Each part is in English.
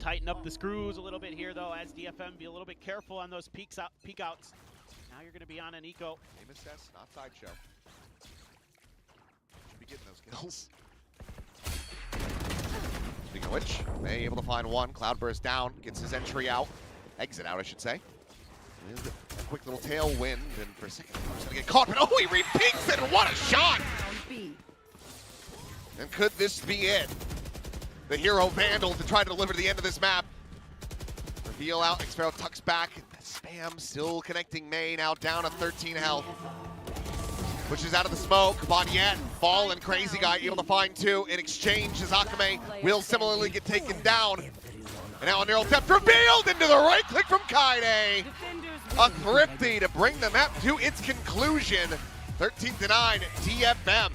tighten up the screws a little bit here, though, as DFM be a little bit careful on those peek outs. Now you're going to be on an eco. Aim assess, not sideshow. Should be getting those kills. Speaking of which, May able to find one. Cloudburst down, gets his entry out. Exit out, I should say. A quick little tailwind, and for a second, he's gonna get caught, but oh, he re-peeks it, and what a shot! And could this be it? The hero Vandal to try to deliver to the end of this map. Reveal out, Xpharaoh tucks back. Spam still connecting May, now down to 13 health. Pushes out of the smoke, Bonyet, Fall and Crazy Guy able to find two. In exchange, as Akame will similarly get taken down. And now a neural depth revealed into the right click from Kaide. A Thrifty to bring the map to its conclusion. 13-9, DFM.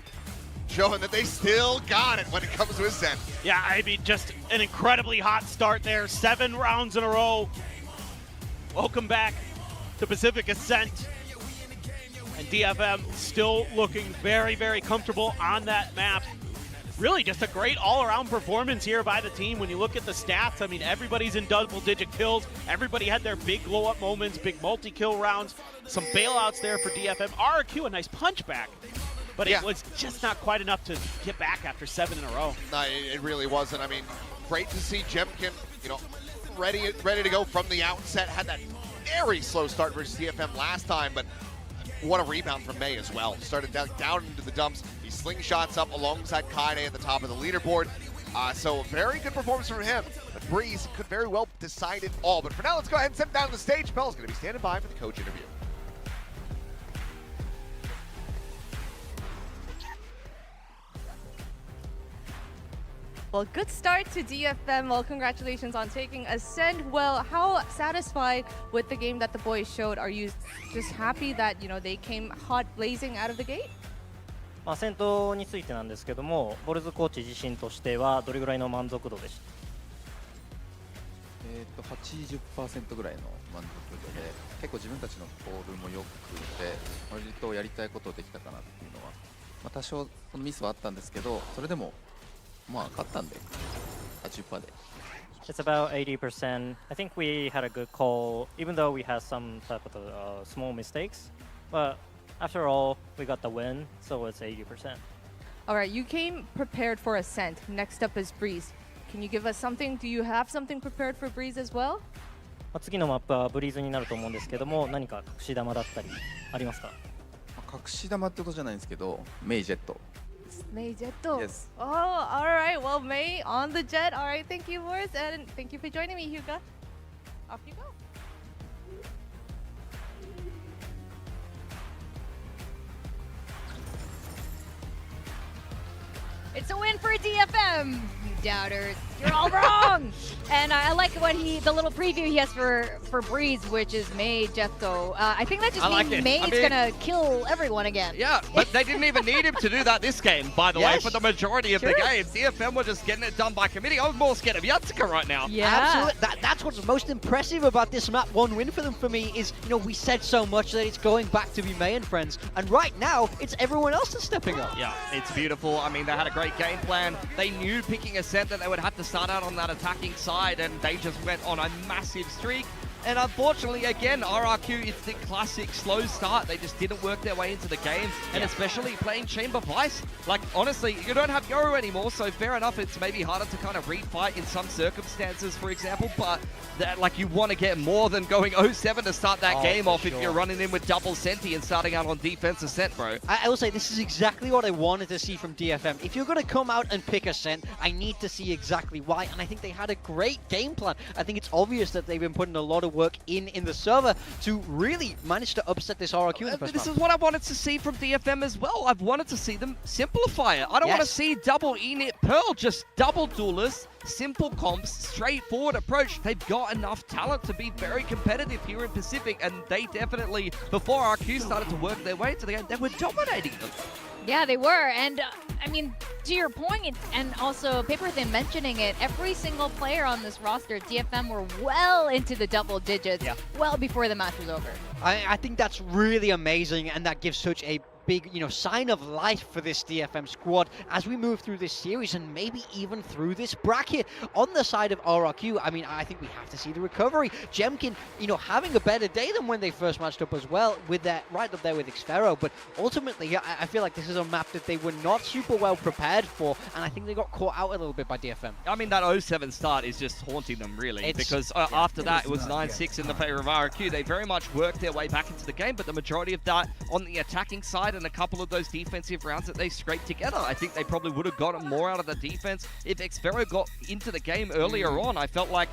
Showing that they still got it when it comes to Ascent. Yeah, I mean, just an incredibly hot start there. 7 rounds in a row. Welcome back to Pacific Ascent. And DFM still looking very, very comfortable on that map. Really just a great all-around performance here by the team. When you look at the stats, I mean, everybody's in double-digit kills. Everybody had their big glow-up moments, big multi-kill rounds. Some bailouts there for DFM. RRQ, a nice punchback. But it was just not quite enough to get back after 7 in a row. No, it really wasn't. I mean, great to see Jemkin, you know, ready to go from the outset. Had that very slow start versus DFM last time, but what a rebound from May as well. Started down into the dumps. He slingshots up alongside Kaide at the top of the leaderboard. So a very good performance from him. But Breeze could very well decide it all. But for now, let's go ahead and send him down to the stage. Pell's going to be standing by for the coach interview. Well, good start to DFM. Well, congratulations on taking Ascent. Well, how satisfied with the game that the boys showed? Are you just happy that, you know, they came hot blazing out of the gate? アセントについてなんですけども、ボルズコーチ自身としてはどれぐらいの満足度でした？80% ぐらいの満足度で、結構自分たちのボールも良くて、割とやりたいことできたかなっていうのは、まあ、多少ミスはあったんですけど、それでもまあ勝ったんで、80% で。It's about 80%. I think we had a good call, even though we had some type of small mistakes. But after all, we got the win, so it's 80%. All right, you came prepared for Ascent. Next up is Breeze. Can you give us something? Do you have something prepared for Breeze as well? 次のマップはブリーズになると思うんですけども、何か隠し玉だったりありますか？隠し玉ってことじゃないんですけど、メイジェット。May Jet. Yes. Oh, all right. Well, May on the jet. All right. Thank you, Boris, and thank you for joining me, Hyuga. Off you go. It's a win for DFM, you doubters. You're all wrong. And I like what the little preview he has for Breeze, which is May Jetto. I think that just means May's gonna kill everyone again. Yeah, but they didn't even need him to do that this game, by the way, for the majority of the games. DFM were just getting it done by committee. I was more scared of Yatsuka right now. Yeah. Absolutely. That's what's most impressive about this map. One win for them for me is, you know, we said so much that it's going back to be May and friends, and right now it's everyone else that's stepping up. Yeah, it's beautiful. I mean, they had a great game plan. They knew picking Ascent that they would have to start out on that attacking side, and they just went on a massive streak. And unfortunately, again, RRQ is the classic slow start. They just didn't work their way into the game, and especially playing Chamber Vice. Like, honestly, you don't have Yoru anymore, so fair enough, it's maybe harder to kind of refight in some circumstances, for example, but that, like, you want to get more than going 0-7 to start that game off if you're running in with double Senti and starting out on defense Ascent, bro. I will say this is exactly what I wanted to see from DFM. If you're going to come out and pick Ascent, I need to see exactly why, and I think they had a great game plan. I think it's obvious that they've been putting a lot of work in the server to really manage to upset this RRQ in the first This round. is what I wanted to see from DFM as well. I've wanted to see them simplify it. I don't want to see double Enit Pearl, just double duelists, simple comps, straightforward approach. They've got enough talent to be very competitive here in Pacific, and they definitely, before RQ started to work their way into the game, they were dominating them. Yeah, they were. And I mean, to your point, and also Paper Thin mentioning it, every single player on this roster, DFM were well into the double digits, well before the match was over. I think that's really amazing, and that gives such a big, sign of life for this DFM squad as we move through this series and maybe even through this bracket. On the side of RRQ, I mean, I think we have to see the recovery. Jemkin, having a better day than when they first matched up as well, with that right up there with Xfero. But ultimately, I feel like this is a map that they were not super well prepared for, and I think they got caught out a little bit by DFM. I mean, that 0-7 start is just haunting them, really, because after that, it was 9-6 in the favor of RRQ. They very much worked their way back into the game, but the majority of that on the attacking side and a couple of those defensive rounds that they scraped together, I think they probably would have gotten more out of the defense if Xfero got into the game earlier on. I felt like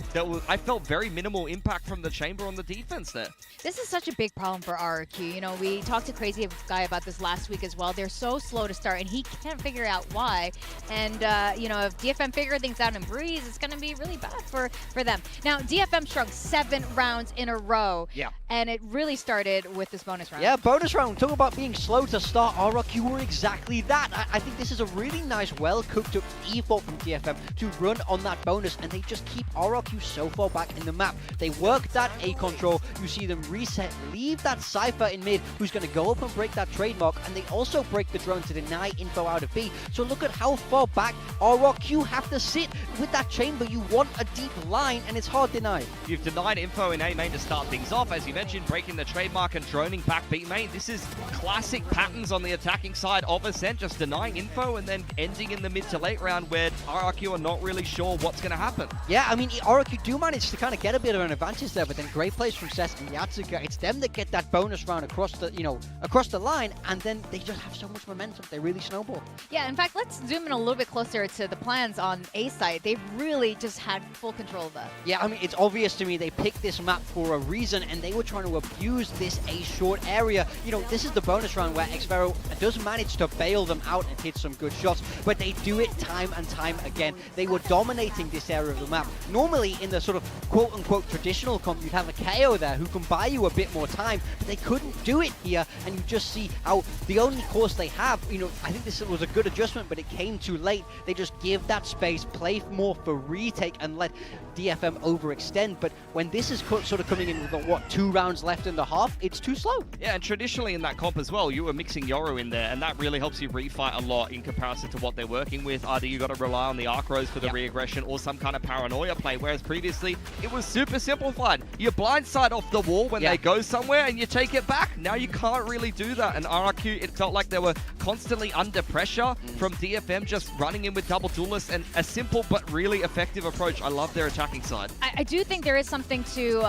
I felt very minimal impact from the chamber on the defense there. This is such a big problem for RRQ. We talked to Crazy Guy about this last week as well. They're so slow to start, and he can't figure out why. And, if DFM figure things out in Breeze, it's going to be really bad for them. Now, DFM struck 7 rounds in a row. Yeah. And it really started with this bonus round. Yeah, bonus round. Talk about being slow to start. RRQ were exactly that. I think this is a really nice, well-cooked up default from DFM to run on that bonus, and they just keep RRQ so far back in the map. They work that A control. You see them reset, leave that Cypher in mid, who's going to go up and break that trademark, and they also break the drone to deny info out of B. So look at how far back RRQ have to sit with that chamber. You want a deep line, and it's hard denied. You've denied info in A main to start things off. As you mentioned, breaking the trademark and droning back B main. This is classic patterns on the attacking side of Ascent, just denying info and then ending in the mid to late round where RRQ are not really sure what's going to happen. Yeah, I mean, RRQ do manage to kind of get a bit of an advantage there, but then great plays from Cess and Yatsuka. It's them that get that bonus round across the line, and then they just have so much momentum. They really snowball. Yeah, in fact, let's zoom in a little bit closer to the plans on A side. They've really just had full control of that. Yeah, I mean, it's obvious to me they picked this map for a reason, and they were trying to abuse this A short area. This is the bonus round where Xfero does manage to bail them out and hit some good shots, but they do it time and time again. They were dominating this area of the map. Normally, in the sort of quote-unquote traditional comp, you'd have a KO there who can buy you a bit more time, but they couldn't do it here, and you just see how the only course they have, I think this was a good adjustment, but it came too late. They just give that space, play more for retake, and let DFM overextend. But when this is sort of coming in with 2 rounds left in the half, it's too slow. Yeah, and traditionally in that comp as well, you were mixing Yoru in there, and that really helps you refight a lot in comparison to what they're working with. Either you got to rely on the arc rows for the re-aggression or some kind of paranoia play, whereas previously it was super simplified. You blindside off the wall when they go somewhere and you take it back. Now you can't really do that, and RRQ, it felt like they were constantly under pressure from DFM, just running in with double duelists, and a simple but really effective approach. I love their attacking side. I do think there is something to,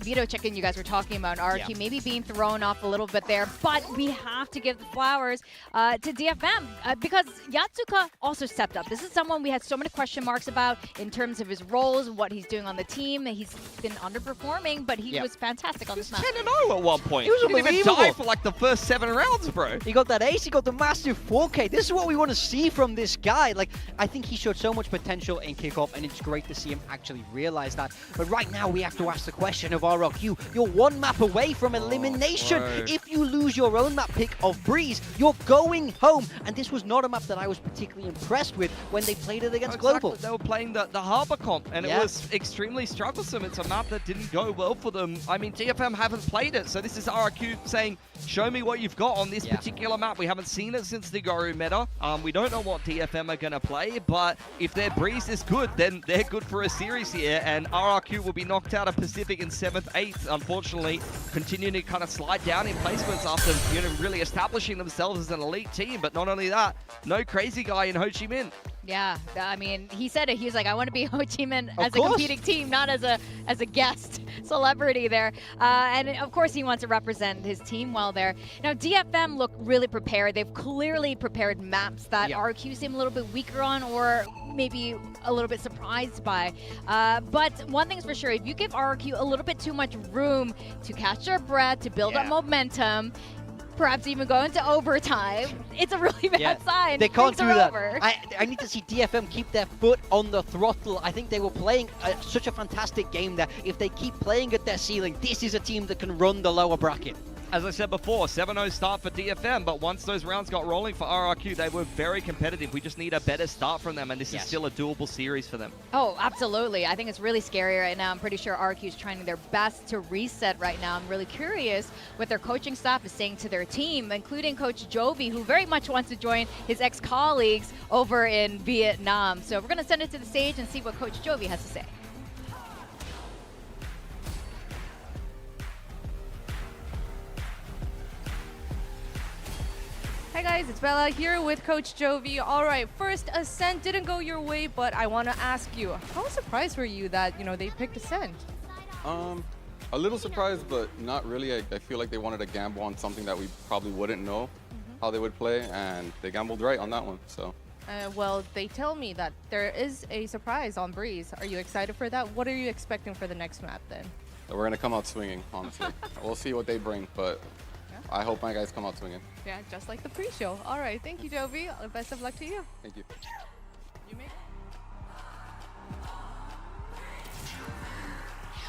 Vito check-in you guys were talking about, RRQ maybe being thrown off a little bit there, but we have to give the flowers to DFM because Yatsuka also stepped up. This is someone we had so many question marks about in terms of his roles, what he's doing on the team. He's been underperforming, but he was fantastic on this map. 10-0 at one point. He was He didn't even unbelievable. die for like the first 7 rounds, bro. He got that ace, he got the massive 4K. This is what we want to see from this guy. Like, I think he showed so much potential in kickoff, and it's great to see him actually realize that. But right now, we have to ask the question of RRQ. You're 1 map away from elimination. If you lose your own map pick of Breeze, you're going home. And this was not a map that I was particularly impressed with when they played it against Global. They were playing the Harbor comp, and it was extremely strugglesome. It's a map that didn't go well for them. I mean, DFM haven't played it, so this is RRQ saying, show me what you've got on this particular map. We haven't seen it since the Goru meta. We don't know what DFM are going to play, but if their Breeze is good, then they're good for a series here, and RRQ will be knocked out of Pacific in 7th, 8th, unfortunately, continuing to kind of slide down in placements after really establishing themselves as an elite team. But not only that, no Crazy Guy in Ho Chi Minh. Yeah, I mean, he said it. He was like, I want to be Ho Chi Minh as a competing team, not as a guest celebrity there. And of course, he wants to represent his team well there. Now, DFM look really prepared. They've clearly prepared maps that RQ seem a little bit weaker on, or maybe a little bit surprised by. But one thing's for sure, if you give RQ a little bit too much room to catch their breath, to build up momentum, perhaps even go into overtime, it's a really bad sign. They can't Things do are that. over. I need to see DFM keep their foot on the throttle. I think they were playing such a fantastic game there. If they keep playing at their ceiling, this is a team that can run the lower bracket. as I said before, 7-0 start for DFM, but once those rounds got rolling for RRQ, they were very competitive. We just need a better start from them, and this is still a doable series for them. Oh, absolutely. I think it's really scary right now. I'm pretty sure RRQ is trying their best to reset right now. I'm really curious what their coaching staff is saying to their team, including Coach Jovi, who very much wants to join his ex-colleagues over in Vietnam. So we're going to send it to the stage and see what Coach Jovi has to say. Hi guys, it's Bella here with Coach Jovi. All right, first Ascent didn't go your way, but I want to ask you, how surprised were you that they picked Ascent? A little surprised, but not really. I feel like they wanted to gamble on something that we probably wouldn't know how they would play, and they gambled right on that one. So. Well, they tell me that there is a surprise on Breeze. Are you excited for that? What are you expecting for the next map then? We're gonna come out swinging, honestly. We'll see what they bring, but I hope my guys come out swinging. Yeah, just like the pre-show. All right, thank you, Jovi. Best of luck to you. Thank you.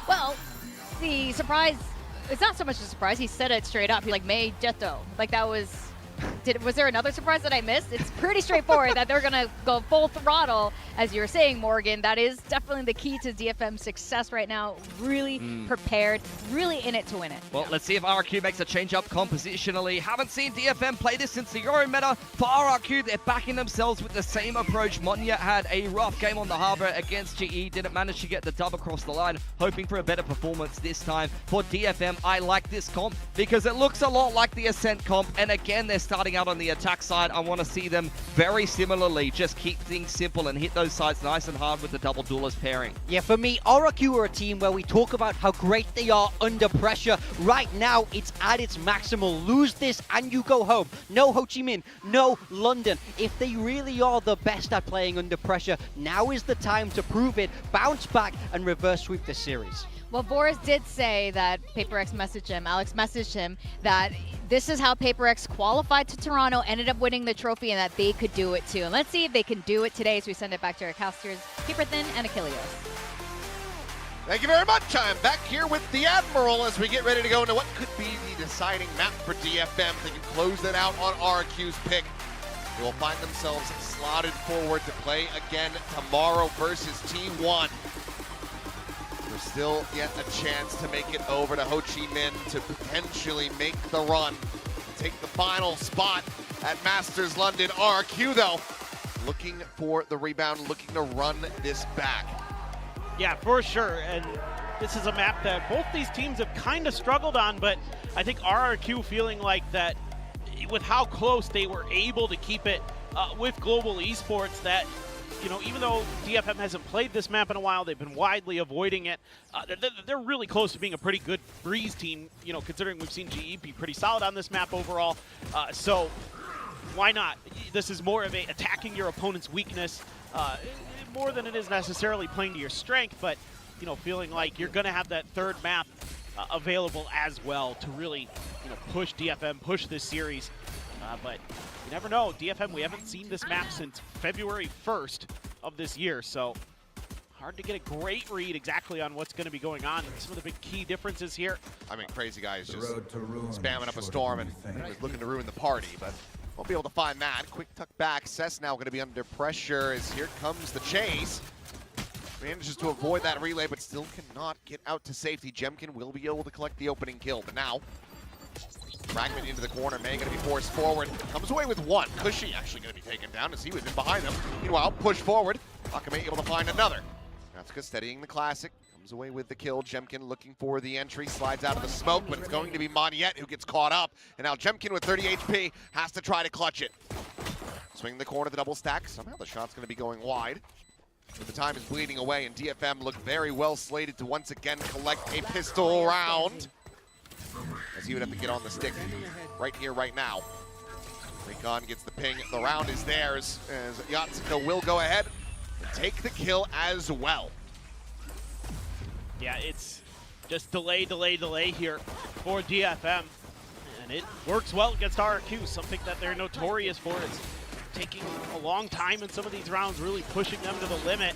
Well, the surprise, it's not so much a surprise. He said it straight up. He Mei Jetto. That was, was there another surprise that I missed? It's pretty straightforward that they're going to go full throttle, as you were saying, Morgan. That is definitely the key to DFM's success right now. Really prepared, really in it to win it. Well, let's see if RRQ makes a change up compositionally. Haven't seen DFM play this since the Euro meta. For RRQ, they're backing themselves with the same approach. Monya had a rough game on the Harbor against GE. Didn't manage to get the dub across the line. Hoping for a better performance this time. For DFM, I like this comp because it looks a lot like the Ascent comp. And again, they're starting out on the attack side. I want to see them very similarly. Just keep things simple and hit those sides nice and hard with the double duelist pairing. Yeah, for me, RRQ are a team where we talk about how great they are under pressure. Right now, it's at its maximal. Lose this and you go home. No Ho Chi Minh, no London. If they really are the best at playing under pressure, now is the time to prove it, bounce back, and reverse sweep the series. Well, Boris did say that PaperX messaged him, Alex messaged him, that this is how PaperX qualified to Toronto, ended up winning the trophy, and that they could do it too. And let's see if they can do it today as we send it back to our casters, Paperthin and Achilleos. Thank you very much. I'm back here with the Admiral as we get ready to go into what could be the deciding map for DFM. They can close it out on RQ's pick. They will find themselves slotted forward to play again tomorrow versus T1. There's still yet a chance to make it over to Ho Chi Minh to potentially make the run. Take the final spot at Masters London. RQ, though, looking for the rebound, looking to run this back. Yeah, for sure. And this is a map that both these teams have kind of struggled on, but I think RRQ feeling like that with how close they were able to keep it with Global Esports, that even though DFM hasn't played this map in a while, they've been widely avoiding it. They're really close to being a pretty good Breeze team, considering we've seen GE be pretty solid on this map overall. So why not? This is more of a attacking your opponent's weakness, more than it is necessarily playing to your strength, but feeling like you're going to have that third map available as well to really push DFM, push this series. But you never know. DFM, we haven't seen this map since February 1st of this year, so hard to get a great read exactly on what's going to be going on. Some of the big key differences here. I mean, Crazy Guy is just spamming up a storm and was looking to ruin the party, but won't be able to find that. Quick tuck back. Cess now going to be under pressure as here comes the chase. Manages to avoid that relay, but still cannot get out to safety. Jemkin will be able to collect the opening kill, but now Fragment into the corner. Mei going to be forced forward. Comes away with one. Cushy actually going to be taken down as he was in behind them. Meanwhile, push forward. Akame able to find another. Natsuka steadying the classic. Comes away with the kill. Jemkin looking for the entry. Slides out of the smoke, but it's going to be Moniette who gets caught up. And now Jemkin with 30 HP has to try to clutch it. Swing the corner, the double stack. Somehow the shot's going to be going wide. But the time is bleeding away, and DFM look very well slated to once again collect a pistol round, as he would have to get on the stick right here, right now. Recon gets the ping. The round is theirs, as Yatsuko will go ahead and take the kill as well. Yeah, it's just delay here for DFM. And it works well against RRQ, something that they're notorious for is taking a long time in some of these rounds, really pushing them to the limit,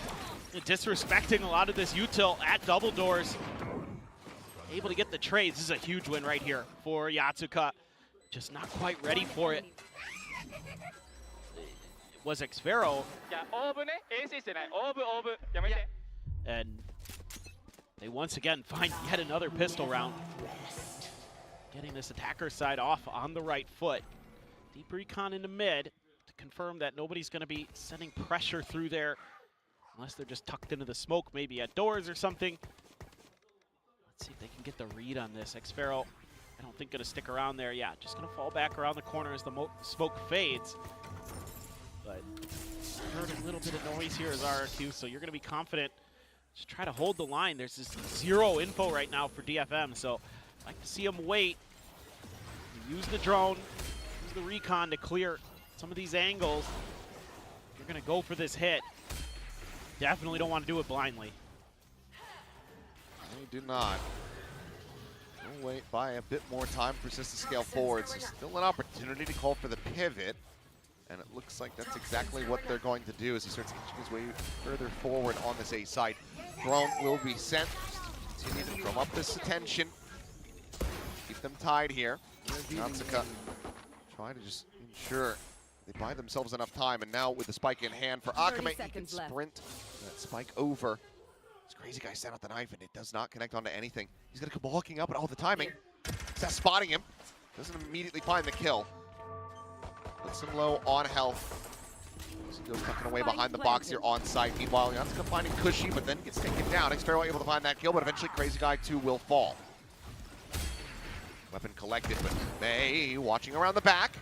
and disrespecting a lot of this util at double doors. able to get the trades. This is a huge win right here for Yatsuka. Just not quite ready for it. It was Xvero. And they once again find yet another pistol round. Getting this attacker side off on the right foot. Deep recon into mid to confirm that nobody's going to be sending pressure through there unless they're just tucked into the smoke, maybe at doors or something. Let's see if they can get the read on this. Xvero, I don't think going to stick around there. Yeah, just going to fall back around the corner as the smoke fades. But heard a little bit of noise here as RRQ, so you're going to be confident. Just try to hold the line. There's just zero info right now for DFM, so I'd like to see them wait. Use the drone, use the recon to clear some of these angles. You're going to go for this hit. Definitely don't want to do it blindly. They do not. We'll wait by a bit more time for Persist to scale forward. So still an opportunity to call for the pivot. And it looks like that's exactly what they're going to do as he starts inching his way further forward on this A site. Drone will be sent. Just continue to drum up this attention. Keep them tied here. Yatsuka trying to just ensure they buy themselves enough time. And now with the spike in hand for Akame, he can sprint that spike over. This crazy guy sent out the knife and it does not connect onto anything. He's going to come walking up, but all the timing. Seth spotting him. Doesn't immediately find the kill. Puts him low on health. He goes tucking away behind the box here on site. Meanwhile, Yatsuka finding Cushy, but then gets taken down. Xvero able to find that kill, but eventually Crazy Guy 2 will fall. Weapon collected, but May watching around the back.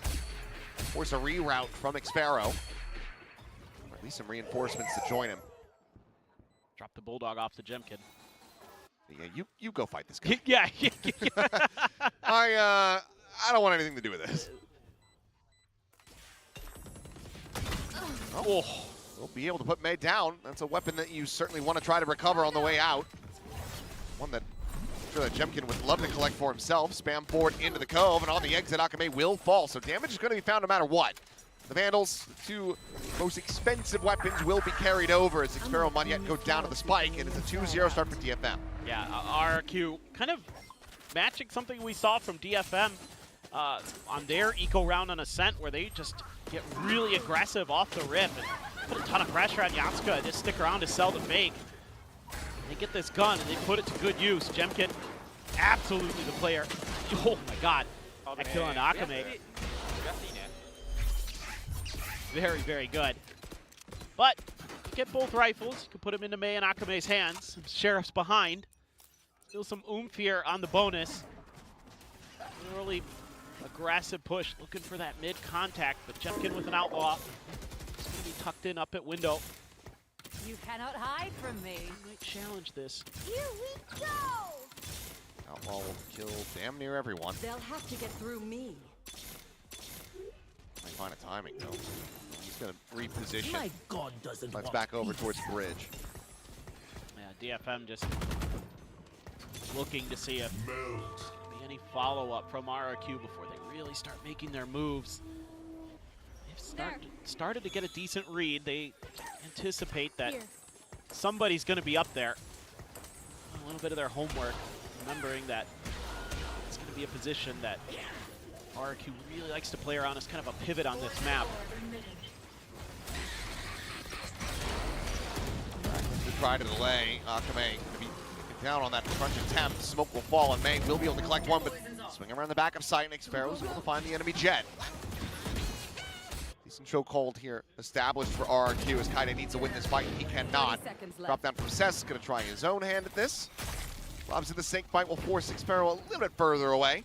Force a reroute from Xvero. Or at least some reinforcements to join him. Drop the Bulldog off the Jemkin. Yeah, you go fight this guy. Yeah. I don't want anything to do with this. Oh, we'll be able to put May down. That's a weapon that you certainly want to try to recover on the way out. One that I'm sure that Jemkin would love to collect for himself. Spam forward into the cove, and on the exit, Akame will fall. So damage is going to be found no matter what. The Vandals, the two most expensive weapons, will be carried over as Xvero might yet go down to the spike, and it's a 2-0 start for DFM. Yeah, RRQ kind of matching something we saw from DFM on their eco round on Ascent, where they just get really aggressive off the rip and put a ton of pressure on Yatsuka and just stick around to sell the fake. They get this gun and they put it to good use. Jemkin, absolutely the player. Oh my god, that kill on Akame. Very, very good. But you get both rifles. You can put them into May and Akame's hands. Sheriff's behind. Still some oomph here on the bonus. Early aggressive push, looking for that mid contact, but Jemkin with an outlaw. He's going to be tucked in up at window. You cannot hide from me. He might challenge this. Here we go! Outlaw will kill damn near everyone. They'll have to get through me. Might find a timing though. He's going to reposition. My God doesn't Let's back over towards bridge. Yeah, DFM just looking to see if there's any follow-up from RRQ before they really start making their moves. They've started to get a decent read. They anticipate that somebody's going to be up there. A little bit of their homework, remembering that it's going to be a position that RRQ really likes to play around as kind of a pivot on this map. To try to delay Akame. Going to be down on that crunch attempt. Smoke will fall, and May will be able to collect one, but swing around the back of sight, and Xvero's able to find the enemy jet. Decent chokehold here established for RRQ as Kaide needs to win this fight, and he cannot. Drop down from Cess, going to try his own hand at this. Lobs in the sink fight will force Xvero a little bit further away.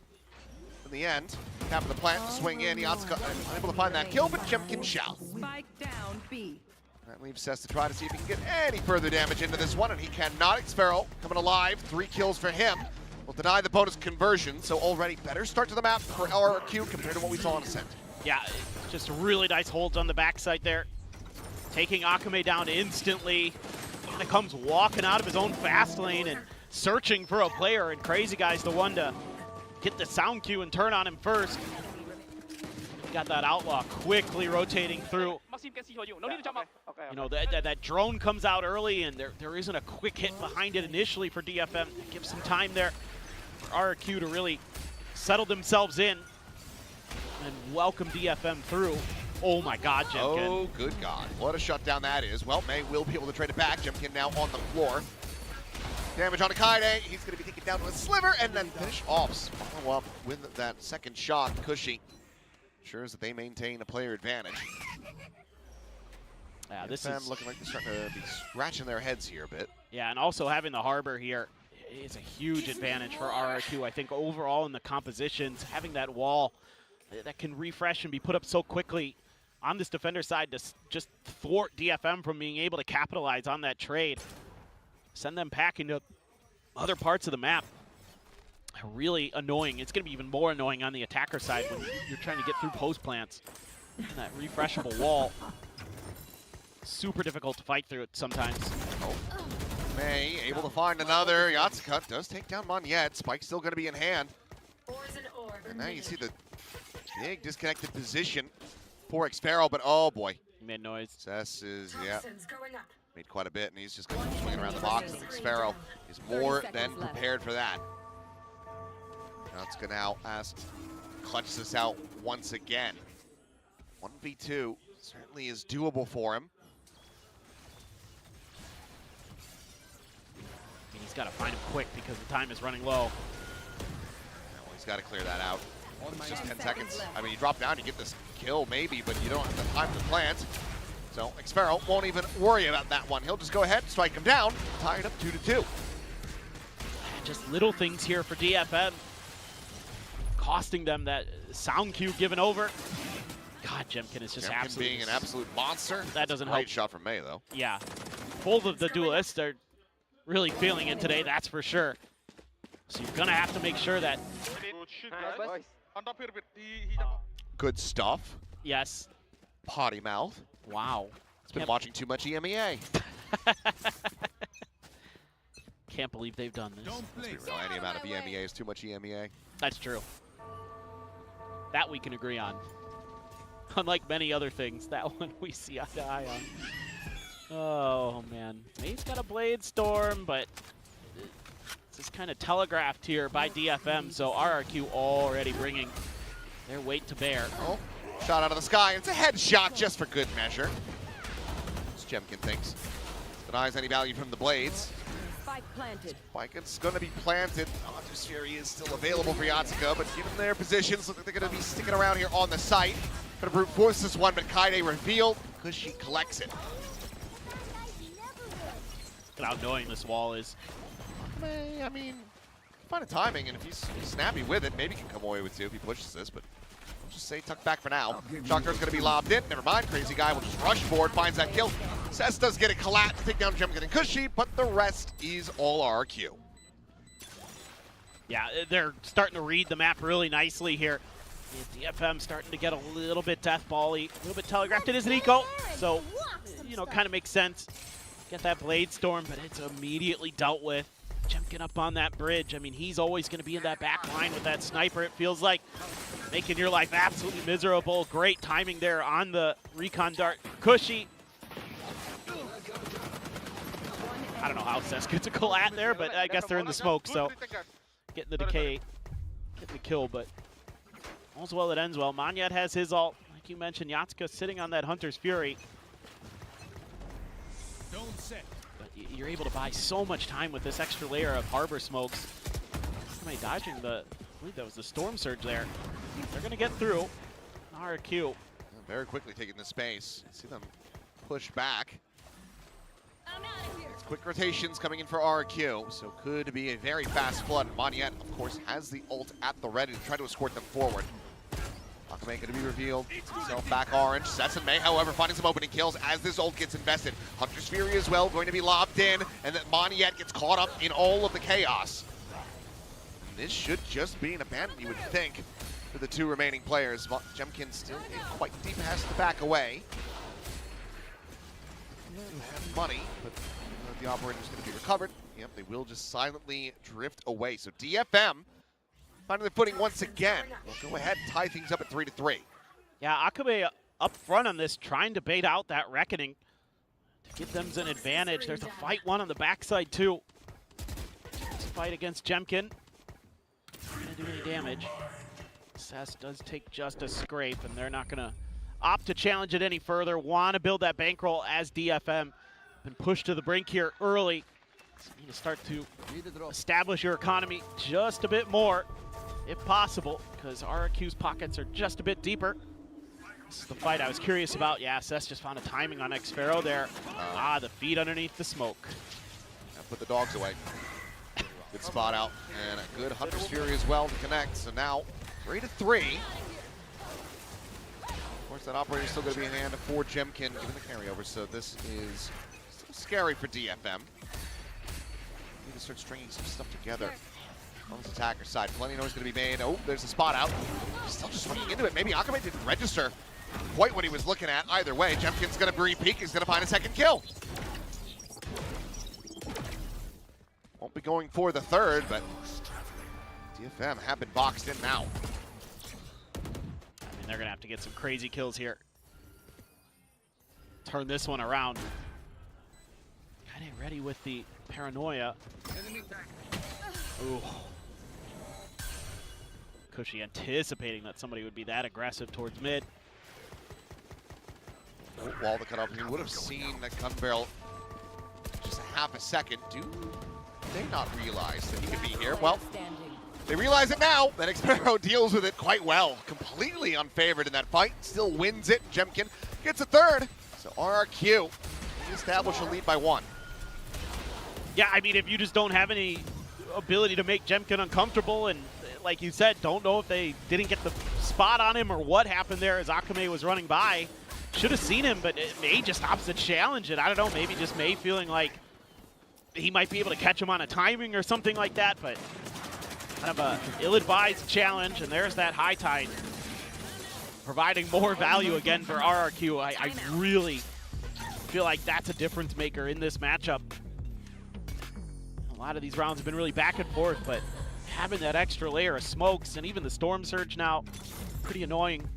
In the end, cap of the plant to swing in. Yatsuka unable to find that kill, but Jemkin shall. Spike down B. That leaves Cess to try to see if he can get any further damage into this one, and he cannot. Xvero coming alive, 3 kills for him. Will deny the bonus conversion, so already better start to the map for RRQ compared to what we saw on Ascent. Yeah, just really nice holds on the backside there. Taking Akame down instantly. Kind of comes walking out of his own fast lane and searching for a player, and Crazy Guy's the one to get the sound cue and turn on him first. Got that outlaw quickly rotating through. You know, that drone comes out early, and there isn't a quick hit behind it initially for DFM. It gives some time there RRQ to really settle themselves in and welcome DFM through. Oh my God, Jemkin. Oh, good God. What a shutdown that is. Well, May will be able to trade it back. Jemkin now on the floor. Damage on Akaide. He's going to be taken down to a sliver and then finish off. Follow up with that second shot. Cushy ensures that they maintain a player advantage. Yeah, this DFM is looking like they're starting to be scratching their heads here a bit. Yeah, and also having the Harbor here is a huge advantage for RRQ. I think overall in the compositions, having that wall that can refresh and be put up so quickly on this defender side to just thwart DFM from being able to capitalize on that trade. Send them packing to other parts of the map. Really annoying. It's going to be even more annoying on the attacker side when you're trying to get through post plants. And that refreshable wall. Super difficult to fight through it sometimes. Oh. May able to find another. Yatsuka does take down Monyet. Spike's still going to be in hand. And now you see the big disconnected position for Xpero, but oh boy. He made noise. Cess is, yeah, made quite a bit, and he's just going to be swinging around the box. And Xpero is more than prepared for that. Yatsuka now asked to clutch this out once again. 1v2 certainly is doable for him. And he's got to find him quick because the time is running low. Well, he's got to clear that out. It's just 10 seconds. I mean, you drop down, you get this kill maybe, but you don't have the time to plant. So Xpero won't even worry about that one. He'll just go ahead, strike him down, tie it up 2-2. Just little things here for DFM. Costing them that sound cue given over. God, Jemkin is just absolutely being an absolute monster. That doesn't Great help. shot from May, though. Yeah. Both of the duelists are really feeling it today, that's for sure. So you're going to have to make sure that... Good stuff. Yes. Potty mouth. Wow. It's been watching too much EMEA. Can't believe they've done this. Let's be real, any amount of EMEA is too much EMEA. That's true. That we can agree on. Unlike many other things, that one we see eye to eye on. Oh, man. May's got a Blade Storm, but this is kind of telegraphed here by DFM, so RRQ already bringing their weight to bear. Oh, shot out of the sky. It's a headshot just for good measure. As Jemkin thinks. Denies any value from the blades. Spike planted. Spike is going to be planted. Hunter's Fury is still available for Yatsuka, but given their positions, look like they're going to be sticking around here on the site. Going to brute force this one, but Kaide revealed because she collects it. Look at how annoying this wall is. I mean, find a timing, and if he's snappy with it, maybe he can come away with two if he pushes this, but I'll just say tuck back for now. Shocker's going to be lobbed in. Never mind, Crazy Guy will just rush forward, finds that kill. Cess does get a collapse, take down Jemkin and Cushy, but the rest is all RQ. Yeah, they're starting to read the map really nicely here. DFM starting to get a little bit deathball-y, a little bit telegraphed. It is an eco, so, you know, kind of makes sense. Get that Blade Storm, but it's immediately dealt with. Jemkin up on that bridge. I mean, he's always going to be in that back line with that sniper, it feels like. Making your life absolutely miserable. Great timing there on the recon dart. Cushy. I don't know how Cess gets a collat there, but I guess they're in the smoke, so getting the decay, getting the kill, but all's well that ends well. Monyet has his ult. Like you mentioned, Yatsuka sitting on that Hunter's Fury. But you're able to buy so much time with this extra layer of Harbor smokes. Somebody dodging the, I believe that was the Storm Surge there. They're going to get through. RQ. Very quickly taking the space. See them push back. It's quick rotations coming in for RQ, so could be a very fast flood. Monyet, of course, has the ult at the ready to try to escort them forward. Akame going to be revealed. Gets himself back orange. Sets and May, however, finding some opening kills as this ult gets invested. Hunter's Fury as well, going to be lobbed in, and then Monyet gets caught up in all of the chaos. And this should just be an abandon, you would think, for the two remaining players. Jemkin still in quite deep, has to back away. Have money, but the operator's going to be recovered. Yep, they will just silently drift away. So DFM finding their footing once again. We'll go ahead and tie things up at 3-3. Yeah, Akabe up front on this, trying to bait out that Reckoning to give them an advantage. There's a fight one on the backside too. Fight against Jemkin. do any damage. Cess does take just a scrape, and they're not going to opt to challenge it any further. Want to build that bankroll as DFM. Been pushed to the brink here early. So you need to start to establish your economy just a bit more, if possible, because RRQ's pockets are just a bit deeper. This is the fight I was curious about. Yeah, Cess just found a timing on xFaroe there. The feed underneath the smoke. Put the dogs away. Good spot out, and a good Hunter's Fury as well to connect. So now, 3-3. Of course, that operator's still going to be in hand for Jemkin, given the carryover, so this is still scary for DFM. Need to start stringing some stuff together on this attacker side. Plenty of noise going to be made. Oh, there's a spot out. Still just looking into it. Maybe Akamai didn't register quite what he was looking at. Either way, Jemkin's going to re-peek. He's going to find a second kill. Won't be going for the third, but DFM have been boxed in now. I mean, they're going to have to get some crazy kills here. Turn this one around. Kind of ready with the paranoia. Ooh. Cushy anticipating that somebody would be that aggressive towards mid. Oh, wall to cut off. He would have seen that gun barrel just a half a second. Do they not realize that he could be here? Well, they realize it now. That xFaroe deals with it quite well. Completely unfavored in that fight. Still wins it. Jemkin gets a third. So RRQ establish a lead by 1. Yeah, I mean, if you just don't have any ability to make Jemkin uncomfortable, and like you said, don't know if they didn't get the spot on him or what happened there as Akamai was running by. Should have seen him, but May just opts to challenge it. I don't know, maybe just May feeling like he might be able to catch him on a timing or something like that, but kind of a ill-advised challenge, and there's that high tide providing more value again for RRQ. I really feel like that's a difference maker in this matchup. A lot of these rounds have been really back and forth, but having that extra layer of smokes and even the Storm Surge now, pretty annoying,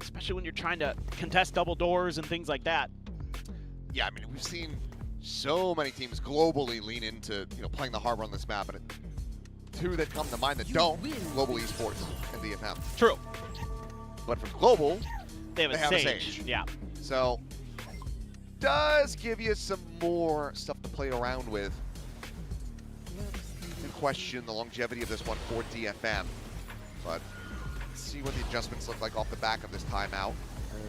especially when you're trying to contest double doors and things like that. Yeah, I mean, we've seen so many teams globally lean into playing the harbor on this map, and two that come to mind that don't, Global Esports and DFM. True. But for Global, they have a Sage. Yeah. So, does give you some more stuff to play around with. To question the longevity of this one for DFM. But let's see what the adjustments look like off the back of this timeout.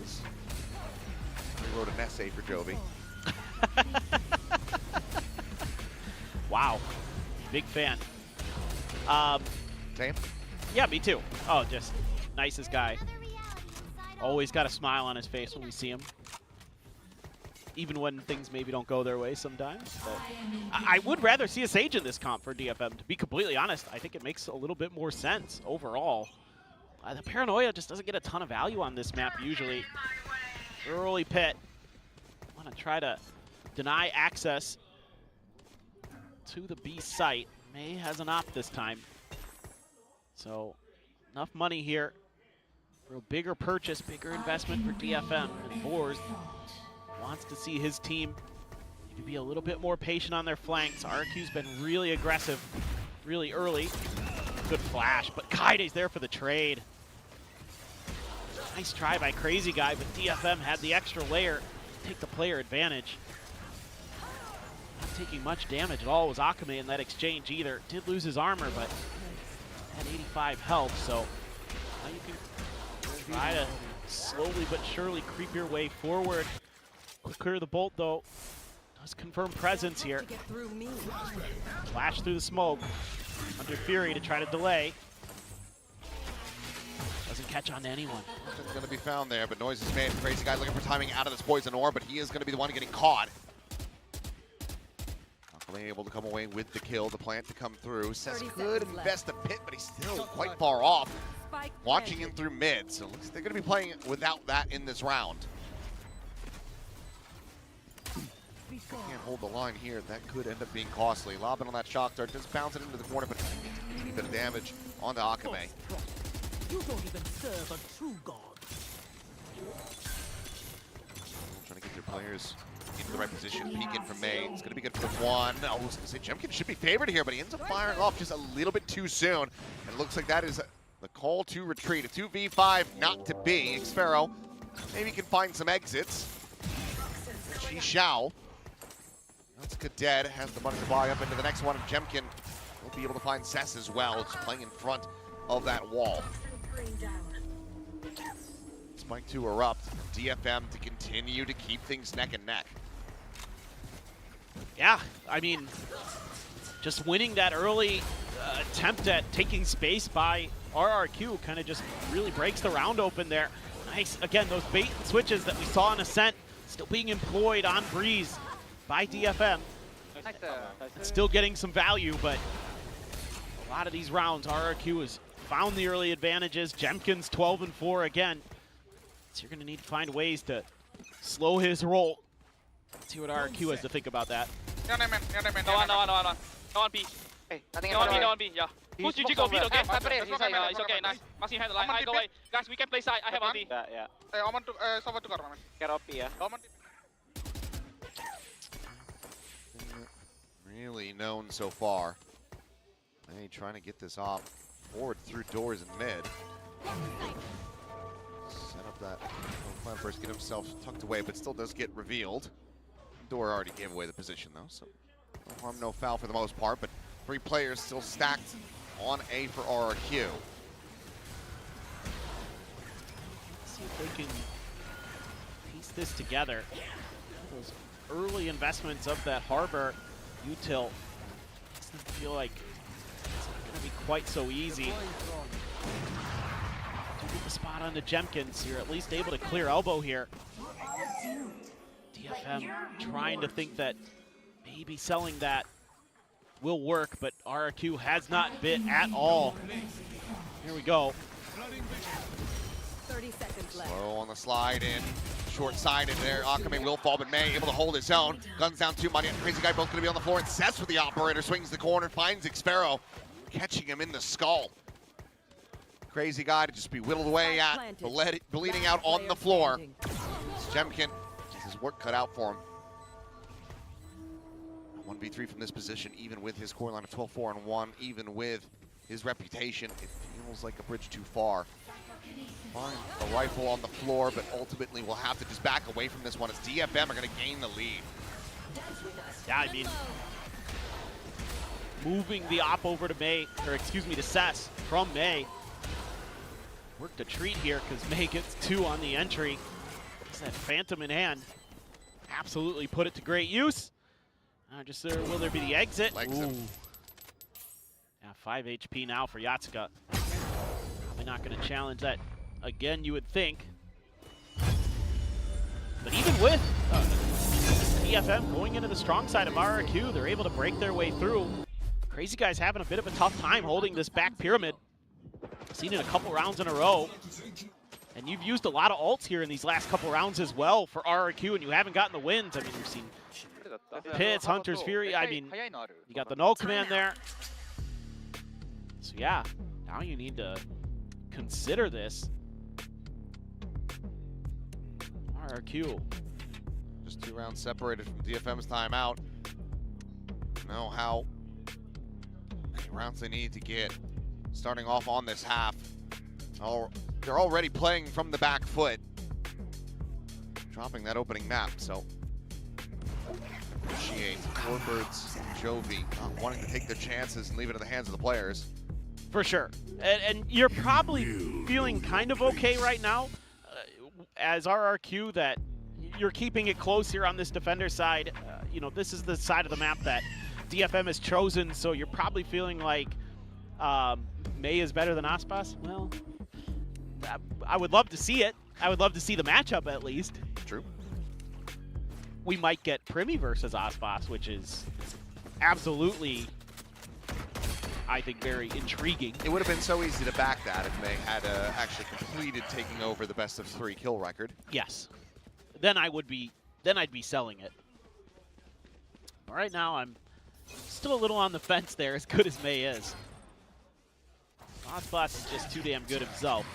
As we wrote an essay for Jovi. Wow. Big fan. Same? Yeah, me too. Oh, just nicest guy. Always got a smile on his face when we see him. Even when things maybe don't go their way sometimes. But I would rather see a Sage in this comp for DFM, to be completely honest. I think it makes a little bit more sense overall. The Paranoia just doesn't get a ton of value on this map usually. Early pit. Want to try to deny access to the B site. May has an op this time. So enough money here for a bigger purchase, bigger investment for DFM. And Boars wants to see his team to be a little bit more patient on their flanks. RQ's been really aggressive, really early. Good flash, but Kaide's there for the trade. Nice try by Crazy Guy, but DFM had the extra layer to take the player advantage. Not taking much damage at all was Akamai in that exchange either. Did lose his armor, but had 85 health, so now you can try to slowly but surely creep your way forward. Quicker the bolt though does confirm presence here. Flash through the smoke under Fury to try to delay. Doesn't catch on to anyone. Nothing's going to be found there, but noise is made. Crazy Guy looking for timing out of this poison orb, but he is going to be the one getting caught. Akamai able to come away with the kill, the plant to come through. Cess could invest a pit, but he's still quite far off. Watching him through mid, so looks like they're going to be playing without that in this round. Can't hold the line here. That could end up being costly. Lobbing on that shock dart, just bounce it into the corner, but a bit of damage on the Akamai. You don't even serve a true god. Trying to get their players in for the right position. Peek in from May. It's going to be good for the one. I was going to say Jemkin should be favored here, but he ends up firing off just a little bit too soon. And it looks like that is the call to retreat. A 2v5 not to be. Xpero maybe can find some exits. Chi Xiao. That's Cadet. Has the money to buy up into the next one. And Jemkin will be able to find Cess as well. It's playing in front of that wall. Spike to erupt. DFM to continue to keep things neck and neck. Yeah, I mean, just winning that early attempt at taking space by RRQ kind of just really breaks the round open there. Nice, again, those bait and switches that we saw in Ascent still being employed on Breeze by DFM. Still getting some value, but a lot of these rounds, RRQ has found the early advantages. Jemkin's 12-4 again. So you're going to need to find ways to slow his roll. Let's see what RRQ has to think about that. No one B. Hey, I think no one B, no one B, yeah. Push GG go B, okay? It's okay, nice. Maxim handle line, I go away. Guys, we can play side, I have ulti. Yeah. Get up here. Really known so far. Hey, trying to get this off forward through doors in mid. Set up that plan first, get himself tucked away, but still does get revealed. Door already gave away the position though, so no harm, no foul for the most part, but 3 players still stacked on A for RRQ. Let's see if they can piece this together. Those early investments of that Harbor util doesn't feel like it's not going to be quite so easy. Do get the spot on the Jemkins. You're at least able to clear elbow here. DFM trying to think that maybe selling that will work, but RRQ has not bit at all. Here we go. 30 seconds left. Slow on the slide in. Short-sided there. Akame will fall, but May able to hold his own. Guns down 2, Money and Crazy Guy both going to be on the floor. And Cess with the operator swings the corner, finds Xpero, catching him in the skull. Crazy Guy to just be whittled away at, bleeding out on the floor. Jemkin has his work cut out for him. 1v3 from this position, even with his core line of 12-4-1, even with his reputation, it feels like a bridge too far. Find a rifle on the floor, but ultimately we'll have to just back away from this one as DFM are going to gain the lead. Yeah, I mean, moving the op over to May, or excuse me, to Cess from May. Worked a treat here because May gets 2 on the entry. It's that Phantom in hand. Absolutely put it to great use. Just there, will there be the exit? Ooh. Yeah, 5 HP now for Yatsuka. Probably not going to challenge that again, you would think. But even with DFM going into the strong side of RRQ, they're able to break their way through. Crazy Guy's having a bit of a tough time holding this back pyramid. Seen it a couple rounds in a row. And you've used a lot of ults here in these last couple rounds as well for RRQ, and you haven't gotten the wins. I mean, you've seen Pits, Hunter's Fury. I mean, you got the null command there. So yeah, now you need to consider this. RRQ. Just 2 rounds separated from DFM's timeout. Know how many rounds they need to get. Starting off on this half. Oh, they're already playing from the back foot. Dropping that opening map, so appreciate Warbirds and Jovi not wanting to take their chances and leave it in the hands of the players. For sure. And you're probably feeling kind of okay right now as RRQ that you're keeping it close here on this defender side. You know, this is the side of the map that DFM has chosen, so you're probably feeling like May is better than Aspas. Well, I would love to see it. I would love to see the matchup at least. True. We might get Primi versus Aspas, which is absolutely, I think, very intriguing. It would have been so easy to back that if May had actually completed taking over the best of 3 kill record. Yes. Then I'd be selling it. But right now I'm still a little on the fence there, as good as May is. Aspas is just too damn good himself.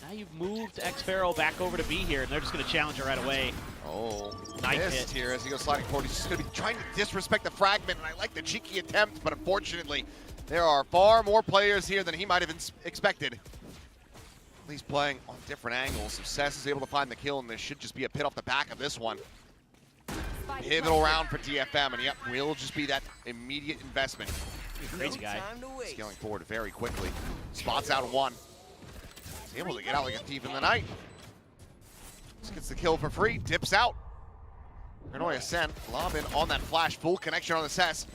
Now you've moved Xfero back over to B here, and they're just going to challenge her right away. Oh, Knife missed hit here as he goes sliding forward. He's just going to be trying to disrespect the fragment, and I like the cheeky attempt, but unfortunately, there are far more players here than he might have expected. He's playing on different angles, so Cess is able to find the kill, and there should just be a pit off the back of this one. Pivotal round for DFM, and yep, will just be that immediate investment. Crazy guy. Scaling forward very quickly. Spots out one. He's able to get out like a thief in the night. Just gets the kill for free, dips out. Paranoia sent, lob in on that flash, full connection on the Cess.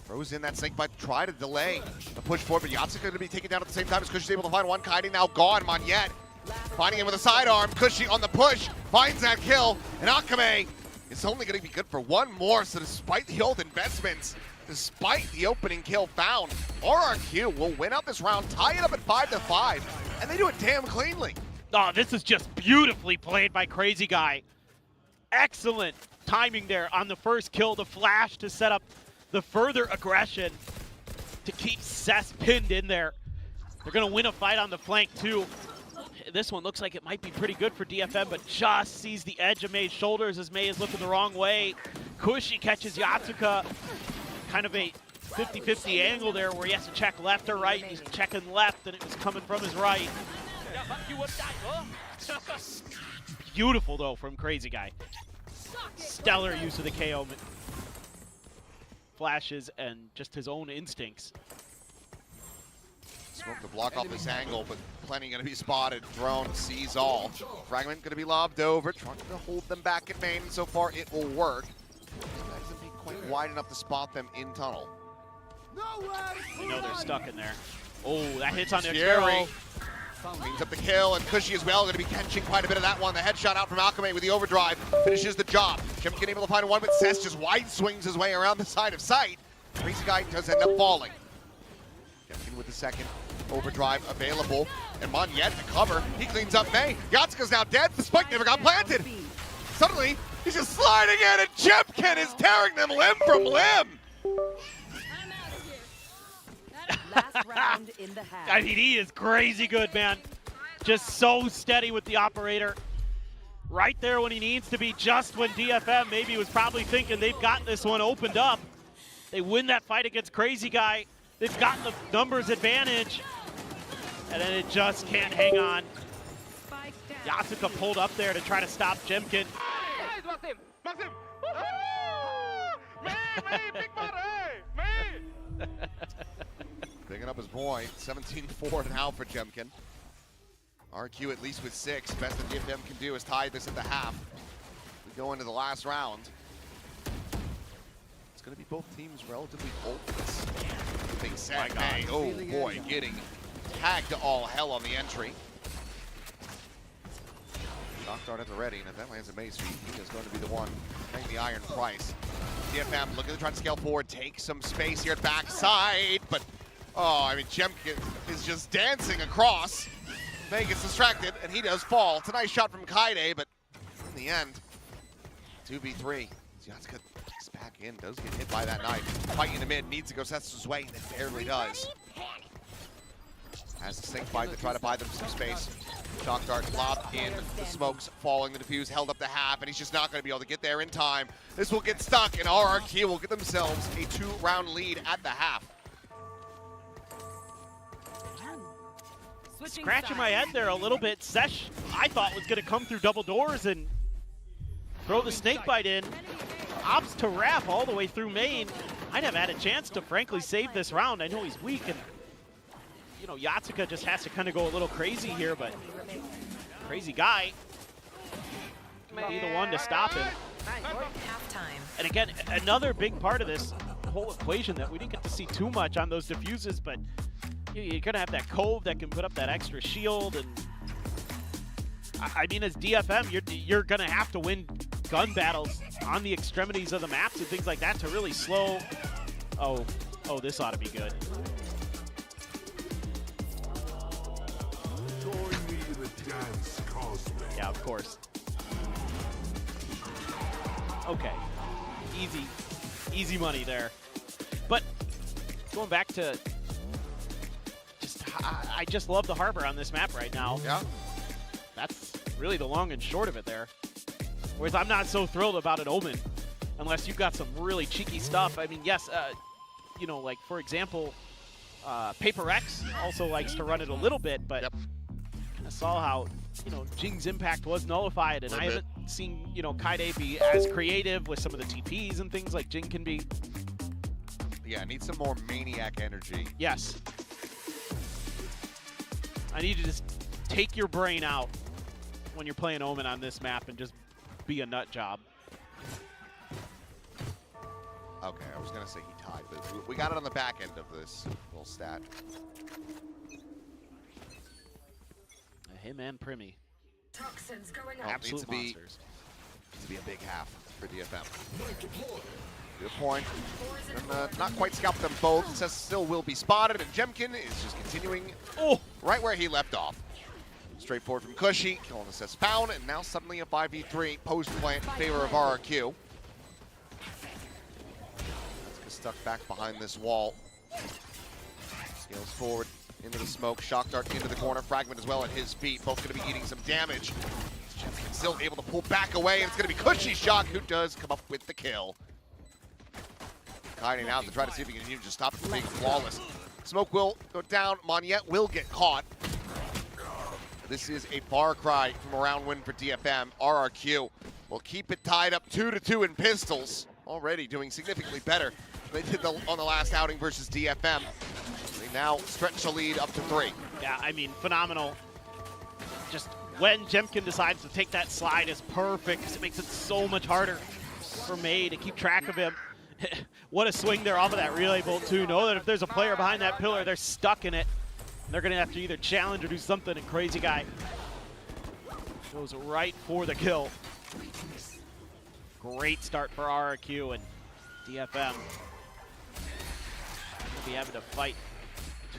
Throws in that snakebite to try to delay the push forward, but Yatsuka going to be taken down at the same time as Cushy's able to find one. Kaide now gone, Monyet finding him with a sidearm. Cushy on the push, finds that kill, and Akame is only going to be good for one more, so despite the old investments, despite the opening kill found, RRQ will win out this round, tie it up at 5-5, and they do it damn cleanly. Oh, this is just beautifully played by Crazy Guy. Excellent timing there on the first kill, the flash to set up the further aggression to keep Cess pinned in there. They're going to win a fight on the flank too. This one looks like it might be pretty good for DFM, but just sees the edge of May's shoulders as May is looking the wrong way. Cushy catches Yatsuka. Kind of a 50-50 angle there where he has to check left or right. He's checking left and it was coming from his right. Beautiful though from Crazy Guy. Stellar use of the KO flashes and just his own instincts. Smoke to block off this angle, but plenty going to be spotted. Drone sees all. Fragment going to be lobbed over, trying to hold them back at main, and so far it will work. That doesn't be quite wide enough to spot them in tunnel. We know they're stuck in there. Oh, that hits on the Xfero. Cleans up the kill, and Cushy as well, going to be catching quite a bit of that one. The headshot out from Akame with the overdrive finishes the job. Jemkin able to find one, but Cess just wide swings his way around the side of sight. Crazy Guy does end up falling. Jemkin with the second overdrive available, and Monyet to cover. He cleans up May. Yatsuka's now dead. The spike never got planted. Suddenly, he's just sliding in, and Jemkin is tearing them limb from limb. Last round in the half. I mean, he is crazy good, man. Just so steady with the operator. Right there when he needs to be, just when DFM maybe was probably thinking they've got this one opened up. They win that fight against Crazy Guy. They've got the numbers advantage. And then it just can't hang on. Yatsuka pulled up there to try to stop Jemkin. Maxim! May, big May! Picking up his point, 17-4 now for Jemkin. RQ at least with 6. Best that DFM can do is tie this at the half. We go into the last round. It's going to be both teams relatively hopeless. Big set, May. Oh boy, getting tagged to all hell on the entry. Shock dart at the ready, and if that lands at May's feet, he is going to be the one paying the iron price. DFM looking to try to scale forward, take some space here at backside, but oh, I mean, Jemkin is just dancing across. May gets distracted, and he does fall. It's a nice shot from Kaide, but in the end, 2v3. Yatsuka kicks back in, does get hit by that knife. Fight in the mid, needs to go Cess's way, and it barely does. Has the snake fight to try to buy them some space. Shock dart lobbed in, the smokes falling, the defuse held up the half, and he's just not going to be able to get there in time. This will get stuck, and RRQ will get themselves a 2-round lead at the half. Scratching my head there a little bit. Sesh, I thought, was going to come through double doors and throw the snakebite in. Opts to wrap all the way through main. I'd have had a chance to frankly save this round. I know he's weak, and you know, Yatsuka just has to kind of go a little crazy here, but Crazy Guy may be the one to stop him. And again, another big part of this whole equation that we didn't get to see too much on those diffuses, but you're gonna have that Cove that can put up that extra shield, and I mean, as DFM, you're gonna have to win gun battles on the extremities of the maps and things like that to really slow. Oh, this ought to be good. Yeah, of course. Okay, easy money there. But going back to I just love the harbor on this map right now. Yeah. That's really the long and short of it there. Whereas I'm not so thrilled about an Omen unless you've got some really cheeky stuff. I mean, yes, you know, like for example, Paper X also likes to run it a little bit, but I saw how, you know, Jing's impact was nullified, and I haven't seen, you know, Kaide be as creative with some of the TPs and things like Jing can be. Yeah, I need some more Maniac energy. Yes. I need to just take your brain out when you're playing Omen on this map and just be a nut job. Okay, I was gonna say he tied, but we got it on the back end of this little stat. Him and Primi. Toxins going Oh, Absolute needs to be a big half for DFM. Good point. And, not quite scalped them both. Says still will be spotted, and Jemkin is just continuing right where he left off. Straightforward from Cushy, killing the Cess Pound, and now suddenly a 5v3 post-plant in favor of RRQ. That's stuck back behind this wall. Scales forward into the smoke, Shock Dart into the corner, Fragment as well at his feet. Both going to be eating some damage. Jemkin still able to pull back away, and it's going to be Cushy Shock who does come up with the kill. Hiding out to try to see if he can even just stop it from being flawless. Smoke will go down. Monyet will get caught. This is a far cry from a round win for DFM. RRQ will keep it tied up 2-2 in pistols. Already doing significantly better than they did on the last outing versus DFM. They now stretch the lead up to 3. Yeah, I mean, phenomenal. Just when Jemkin decides to take that slide is perfect because it makes it so much harder for May to keep track of him. What a swing there off of that relay bolt too. Know that if there's a player behind that pillar, they're stuck in it. They're gonna have to either challenge or do something, and Crazy Guy goes right for the kill. Great start for RRQ, and DFM will be having to fight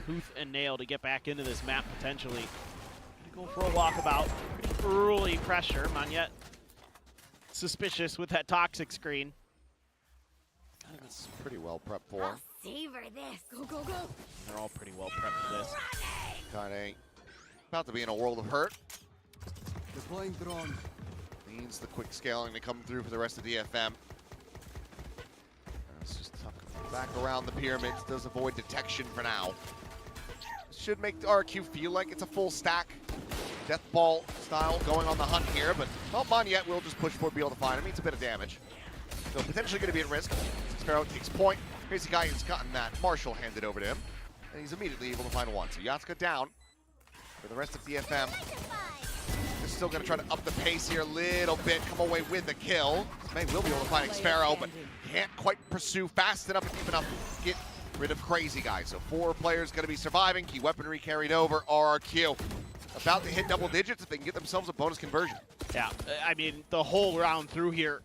tooth and nail to get back into this map potentially. Gonna go for a walkabout. Pretty early pressure. Monyet suspicious with that toxic screen. That's pretty well prepped for. Savor this. Go, go, go. They're all pretty well prepped for this. Kaide about to be in a world of hurt. Deploying drone. Needs the quick scaling to come through for the rest of DFM. It's just tough. Back around the pyramids, does avoid detection for now. Should make the RQ feel like it's a full stack. Death Ball style going on the hunt here, but well, Monyet will just push forward, be able to find him. Needs a bit of damage. So potentially going to be at risk. Sparrow takes point. Crazy Guy has gotten that. Marshall handed over to him. And he's immediately able to find one. So Yatsuka down. For the rest of DFM, they're still going to try to up the pace here a little bit. Come away with the kill. May will be able to find Sparrow, but can't quite pursue fast enough and deep enough to get rid of Crazy Guy. So 4 players going to be surviving. Key weaponry carried over. RRQ about to hit double digits if they can get themselves a bonus conversion. Yeah, I mean, the whole round through here,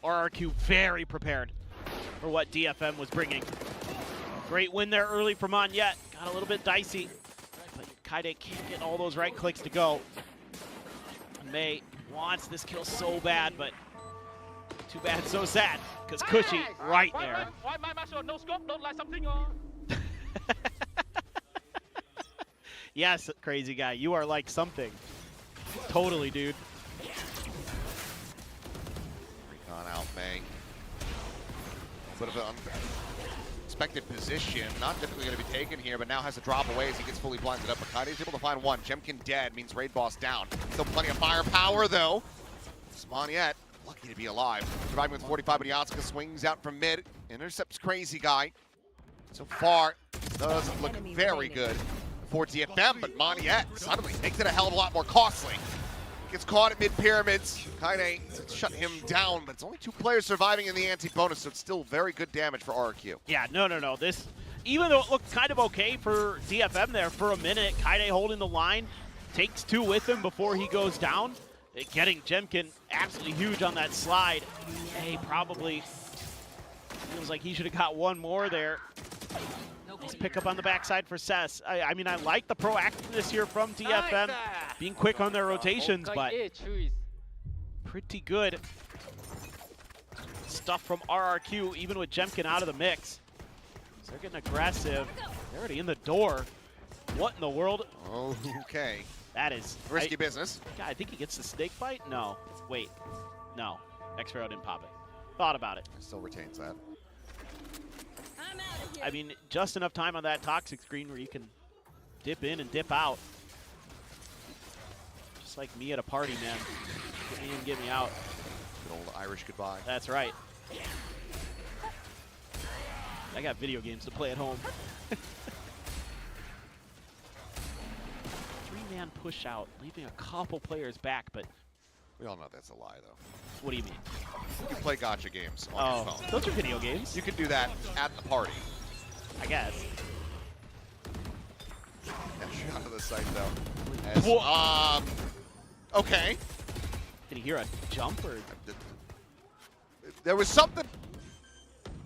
RRQ very prepared for what DFM was bringing. Great win there early for Monyet. Got a little bit dicey, but Kaide can't get all those right clicks to go. May wants this kill so bad, but too bad, so sad, because Cushy right there. Why my master no scope? Don't like something or? Yes, Crazy Guy, you are like something. Totally, dude. Recon out, May. A bit of an unexpected position. Not typically going to be taken here, but now has to drop away as he gets fully blinded up. But Kaide's able to find one. Jemkin dead means Raid Boss down. Still plenty of firepower, though. Monyet lucky to be alive. Surviving with 45, but Yatsuka swings out from mid. Intercepts Crazy Guy. So far, doesn't look very good for DFM, but Monyet suddenly makes it a hell of a lot more costly. Gets caught at mid-pyramids. Kaide shut him down, but it's only 2 players surviving in the anti-bonus, so it's still very good damage for RRQ. Yeah, no. This, even though it looked kind of okay for DFM there for a minute, Kaide holding the line, takes 2 with him before he goes down. Getting Jemkin absolutely huge on that slide. Hey, probably feels like he should have got one more there. Nice pick up on the backside for Cess. I mean, I like the proactiveness here from DFM, being quick on their rotations, but pretty good stuff from RRQ, even with Jemkin out of the mix. So they're getting aggressive. They're already in the door. What in the world? Okay. That is Risky business. God, I think he gets the snake bite. No, wait, no. xFaroe didn't pop it. Thought about it. Still retains that. I mean, just enough time on that toxic screen where you can dip in and dip out. Just like me at a party, man. Get me in, get me out. Good old Irish goodbye. That's right. I got video games to play at home. Three-man push out, leaving a couple players back, but we all know that's a lie, though. What do you mean? You can play gacha games on your phone. Those are video games. You can do that at the party. I guess. Shot to the site, though. As, okay. Did he hear a jump or? There was something.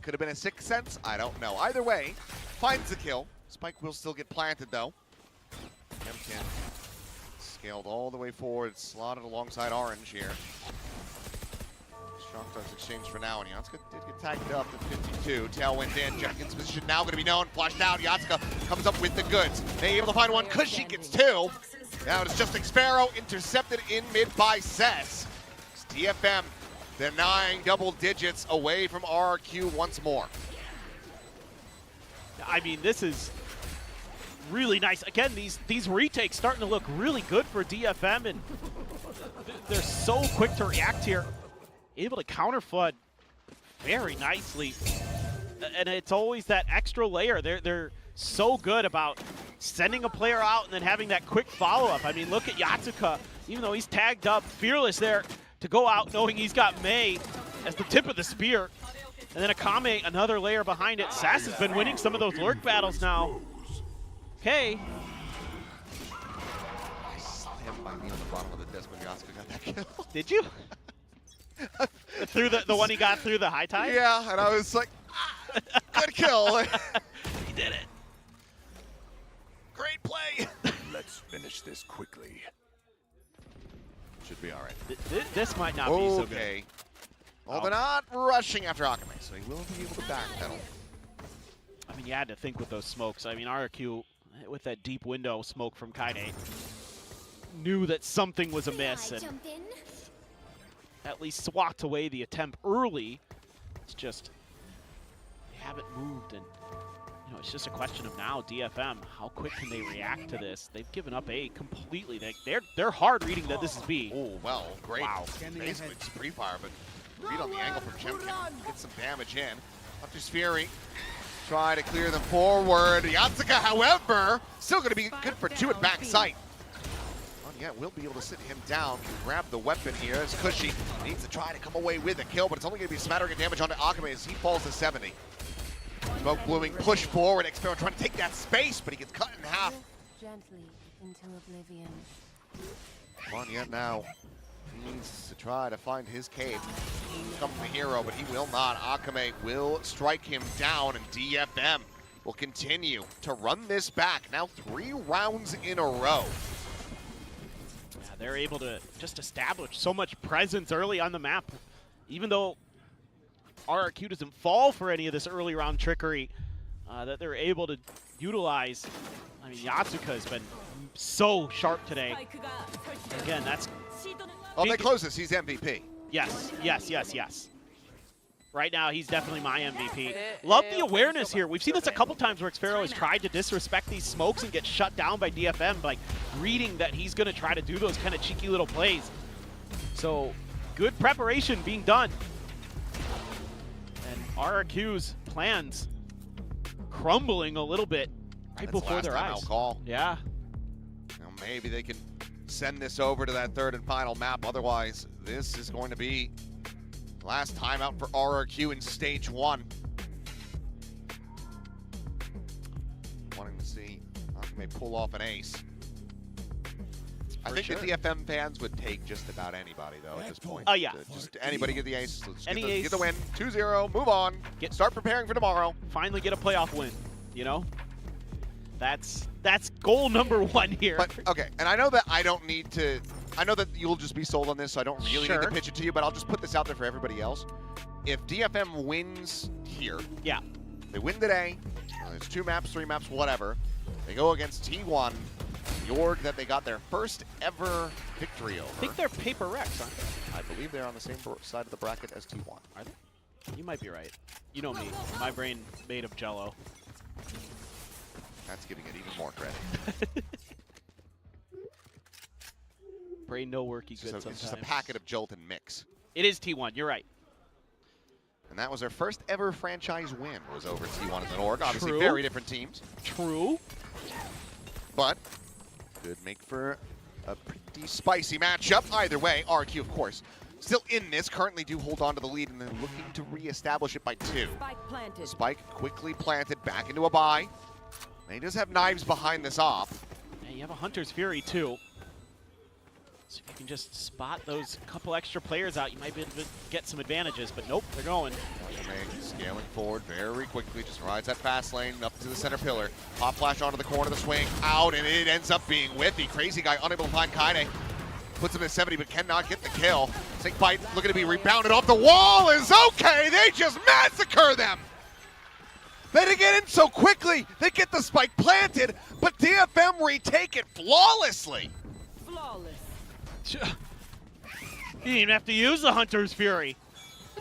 Could have been a sixth sense. I don't know. Either way, finds the kill. Spike will still get planted, though. Temkin scaled all the way forward, slotted alongside Orange here. Shock Darts exchange for now, and Yatsuka did get tagged up at 52. Tailwind in, Jenkins' position now going to be known. Flushed out, Yatsuka comes up with the goods. They able to find one, Kushi gets two. Now it's just xFaroe intercepted in mid by Cess. It's DFM denying double digits away from RRQ once more. I mean, this is really nice. Again, these retakes starting to look really good for DFM, and they're so quick to react here. Able to counter flood very nicely. And it's always that extra layer. They're so good about sending a player out and then having that quick follow-up. I mean, look at Yatsuka. Even though he's tagged up, fearless there to go out knowing he's got Mei as the tip of the spear. And then Akame, another layer behind it. Sass has been winning some of those lurk battles now. Okay. I slammed my knee on the bottom of the desk when Yatsuka got that kill. Did you? Through the one he got through the high tide? Yeah, and I was like, good kill. He did it. Great play. Let's finish this quickly. Should be all right. This might not be so good. Okay. Well, they're not rushing after Akame, so he will be able to backpedal. I mean, you had to think with those smokes. I mean, RRQ, with that deep window smoke from Kaide, knew that something was amiss and at least swapped away the attempt early. It's just, they haven't moved, and you know, it's just a question of now, DFM, how quick can they react to this? They've given up A completely. They're hard reading that this is B. Oh, well, great. Wow. Basically just pre-fire, but read on the angle from Chemkin. Get some damage in. Up to Spheri. Try to clear them forward. Yatsuka, however, still going to be good for two at backside. Yeah, we'll be able to sit him down, grab the weapon here as Kushi needs to try to come away with a kill, but it's only going to be smattering of damage onto Akame as he falls to 70. Smoke blooming, push forward, xFaroe trying to take that space, but he gets cut in half. Gently into oblivion. Come on, yet now. He needs to try to find his cave. Become the hero, but he will not. Akame will strike him down, and DFM will continue to run this back. Now 3 rounds in a row. They're able to just establish so much presence early on the map. Even though RRQ doesn't fall for any of this early round trickery, that they're able to utilize. I mean, Yatsuka has been so sharp today. Again, that's... Oh, they close this. He's MVP. Yes, yes, yes, yes. Right now, he's definitely my MVP. Love the awareness here. We've seen this a couple times where xFaroe has tried to disrespect these smokes and get shut down by DFM, like reading that he's going to try to do those kind of cheeky little plays. So, good preparation being done. And RRQ's plans crumbling a little bit right before their eyes. I'll call. Yeah. Now maybe they can send this over to that third and final map. Otherwise, this is going to be last time out for RRQ in stage 1. Wanting to see Akame pull off an ace. I think the DFM fans would take just about anybody, though, at this point. Oh, yeah. Just anybody get the ace. Let's Any get ace. the win. 2-0, move on. Start preparing for tomorrow. Finally get a playoff win, you know? That's goal number 1 here. But, okay, and I know that I don't need to... I know that you'll just be sold on this, so I don't really need to pitch it to you, but I'll just put this out there for everybody else. If DFM wins here, yeah, they win today, it's 2 maps, 3 maps, whatever, they go against T1, The org that they got their first ever victory over. I think they're Paper Rex, aren't they? I believe they're on the same side of the bracket as T1. Are they? You might be right. You know me. My brain made of jello. That's giving it even more credit. Brain no worky good sometimes. It's just a packet of Jolt and mix. It is T1, you're right. And that was their first ever franchise win, was over T1 as an org. Obviously True. very different teams. True. But could make for a pretty spicy matchup. Either way, RQ, of course, still in this, currently do hold on to the lead and then looking to reestablish it by 2. Spike planted. Spike quickly planted back into a buy. He does have knives behind this op. Yeah, you have a Hunter's Fury too. So if you can just spot those couple extra players out, you might be able to get some advantages, but nope, they're going. Scaling forward very quickly, just rides that fast lane up to the center pillar. Pop flash onto the corner of the swing, out, and it ends up being Whiffy. Crazy guy unable to find Kaide. Puts him at 70, but cannot get the kill. Snake Bite looking to be rebounded off the wall is okay. They just massacre them. They didn't get in so quickly. They get the spike planted, but DFM retake it flawlessly. Flawless. You didn't even have to use the Hunter's Fury.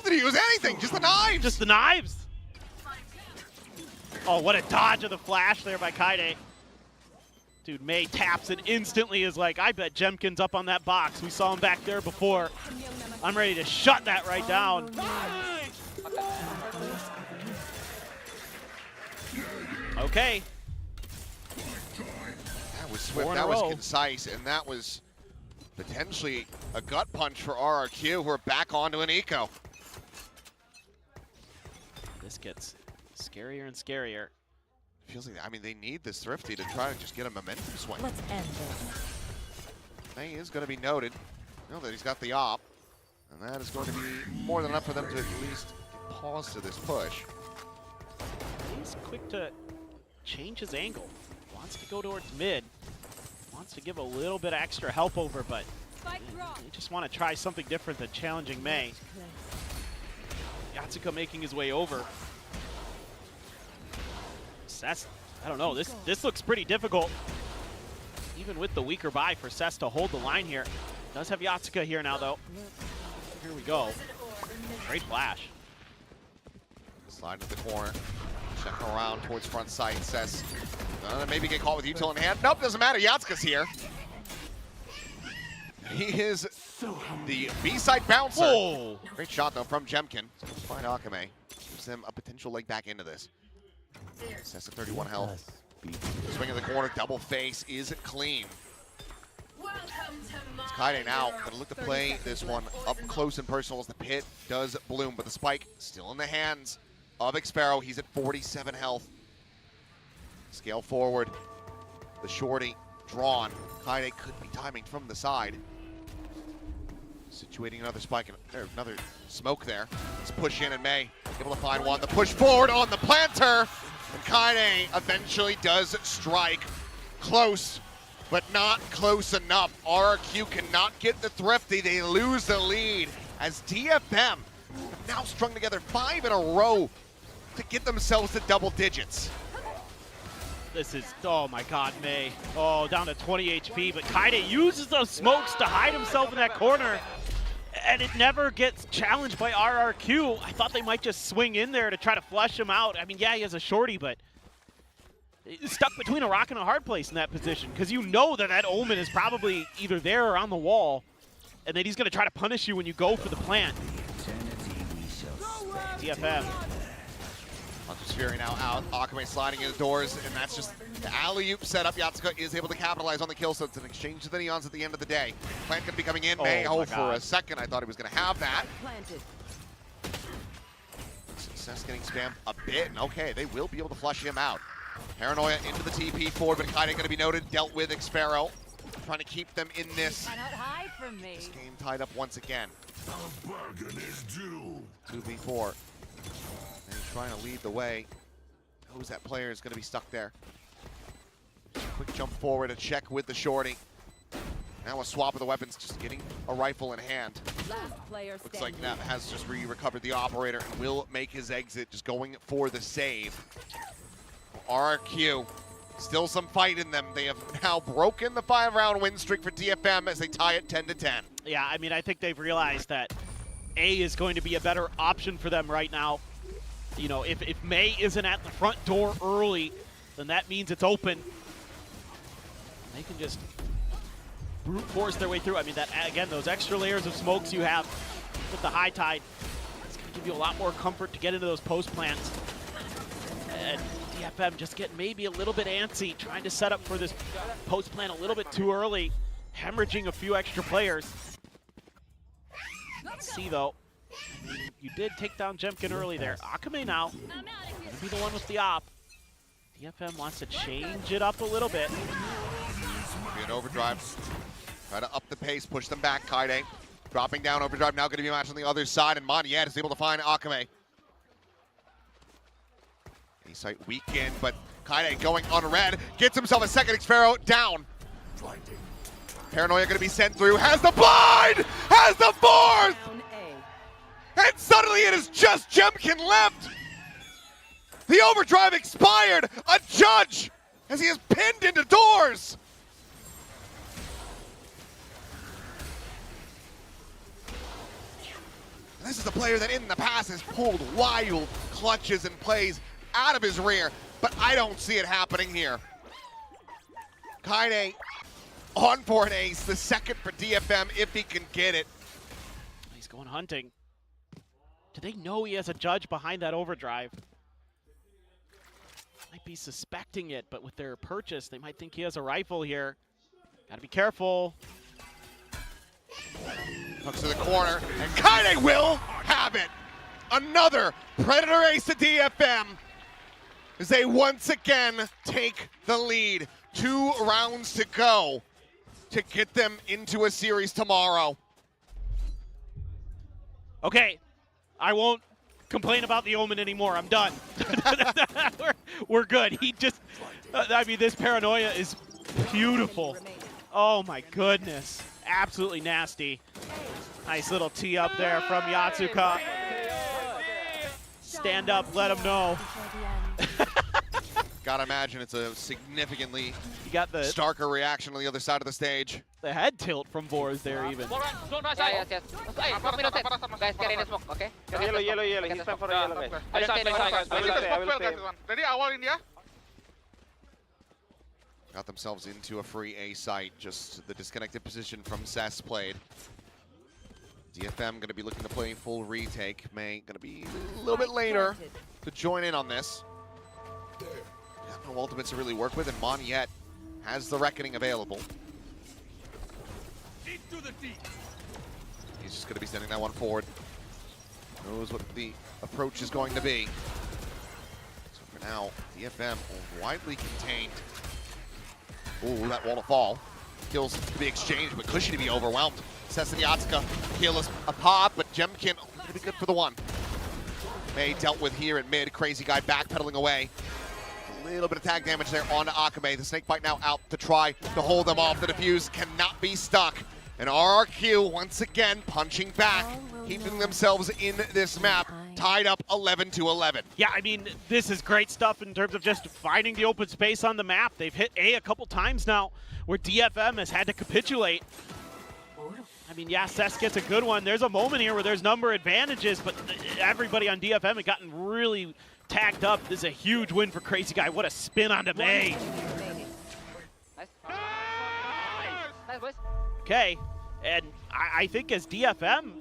Didn't use anything, just the knives. Just the knives. Oh, what a dodge of the flash there by Kaide. Dude, May taps and instantly is like, I bet Jemkin's up on that box. We saw him back there before. I'm ready to shut that right down. Okay. That was swift, that was concise, and that was potentially a gut punch for RRQ, who are back onto an eco. This gets scarier and scarier. Feels like, I mean, they need this Thrifty to try to just get a momentum swing. Let's end this. May is going to be noted. Know that he's got the op, and that is going to be more than enough for them to at least pause to this push. He's quick to change his angle. Wants to go towards mid. Wants to give a little bit extra help over, but they just want to try something different than challenging May. Yatsuka making his way over. Cess, I don't know, this looks pretty difficult. Even with the weaker buy for Cess to hold the line here. Does have Yatsuka here now though. Here we go. Great flash. Slide into the corner. Checking around towards front sight. Cess maybe get caught with util in hand. Nope, doesn't matter. Yatsuka's here. He is the B-side bouncer. Whoa. Great shot though from Jemkin. Find Akame. Gives them a potential leg back into this. Cess at 31 health. Swing in the corner, double face is clean. It's Kaide now gonna look to play this one up close and personal as the pit does bloom, but the spike still in the hands of Xpero. He's at 47 health. Scale forward. The shorty drawn. Kaide could be timing from the side. Situating another spike and another smoke there. Let's push in and May able to find one. The push forward on the planter. And Kaide eventually does strike. Close, but not close enough. RRQ cannot get the Thrifty. They lose the lead as DFM have now strung together 5 in a row to get themselves to double digits. This is, oh my god, May. Oh, down to 20 HP, but Kaide uses those smokes to hide himself in that corner, and it never gets challenged by RRQ. I thought they might just swing in there to try to flush him out. I mean, yeah, he has a shorty, but he's stuck between a rock and a hard place in that position, because you know that that Omen is probably either there or on the wall, and then he's going to try to punish you when you go for the plant. DFM. Hunter's Fury now out. Akame sliding in the doors, and that's just the alley-oop setup. Yatsuka is able to capitalize on the kill, so it's an exchange of the Neons at the end of the day. Plant going to be coming in. May, for a second, I thought he was going to have that. Success getting spammed a bit, and okay, they will be able to flush him out. Paranoia into the TP forward, but Kaide going to be noted. Dealt with Xpero, trying to keep them in this. This game tied up once again. 2v4. And he's trying to lead the way. Who's that player is going to be stuck there? Quick jump forward, a check with the shorty. Now a swap of the weapons, just getting a rifle in hand. Looks like Nat has just recovered the operator and will make his exit, just going for the save. RRQ Still some fight in them. They have now broken the 5-round win streak for DFM as they tie it 10-10. Yeah, I mean, I think they've realized that A is going to be a better option for them right now. You know, if May isn't at the front door early, then that means it's open. They can just brute force their way through. I mean, that again, those extra layers of smokes you have with the high tide, it's going to give you a lot more comfort to get into those post plants. And DFM just getting maybe a little bit antsy, trying to set up for this post plant a little bit too early, hemorrhaging a few extra players. Let's see though. I mean, you did take down Jemkin early there. Akame now gonna be the one with the op. DFM wants to change it up a little bit. Be an overdrive. Try to up the pace, push them back. Kaide dropping down. Overdrive now going to be matched on the other side, and Monyet is able to find Akame. A-site weekend, but Kaide going unread. Gets himself a second Xpharaoh down. Paranoia going to be sent through. Has the blind! Has the fourth! And suddenly it is just Jemkin left. The overdrive expired. A judge as he is pinned into doors. This is a player that in the past has pulled wild clutches and plays out of his rear, but I don't see it happening here. Kaide on for an ace, the second for DFM if he can get it. He's going hunting. Do they know he has a judge behind that overdrive? Might be suspecting it, but with their purchase, they might think he has a rifle here. Gotta be careful. Hooks to the corner, and Kaide will have it. Another Predator ace to DFM as they once again take the lead. 2 rounds to go to get them into a series tomorrow. Okay, I won't complain about the Omen anymore. I'm done. we're good. He just, I mean, this Paranoia is beautiful. Oh my goodness. Absolutely nasty. Nice little tee up there from Yatsuka. Stand up, let him know. Gotta imagine it's a significantly you got the starker reaction on the other side of the stage. The head tilt from Boris there even. Yes. Hey, smoke me, guys, get in the smoke, okay? Yellow. He's time for a yellow, guys. I will stay. Ready? All India? Got themselves into a free A site, just the disconnected position from Cess played. DFM going to be looking to play full retake. May going to be a little bit later to join in on this. Got no ultimates to really work with, and Monyet has the Reckoning available. He's just going to be sending that one forward. Knows what the approach is going to be. So for now, DFM widely contained. Ooh, that wall to fall. Kills the exchange, but Cushy to be overwhelmed. Cess and Yatsuka kill us a pop, but Jemkin gonna be good for the one. May dealt with here at mid. Crazy guy backpedaling away. A little bit of tag damage there onto Akame. The snakebite now out to try to hold them off. The defuse cannot be stuck. And RRQ once again punching back, keeping themselves in this map, tied up 11-11. Yeah, I mean, this is great stuff in terms of just finding the open space on the map. They've hit A couple times now where DFM has had to capitulate. I mean, yeah, Cess gets a good one. There's a moment here where there's number advantages, but everybody on DFM had gotten really tagged up. This is a huge win for Crazy Guy. What a spin onto May. Nice, boys. Okay, and I think as DFM,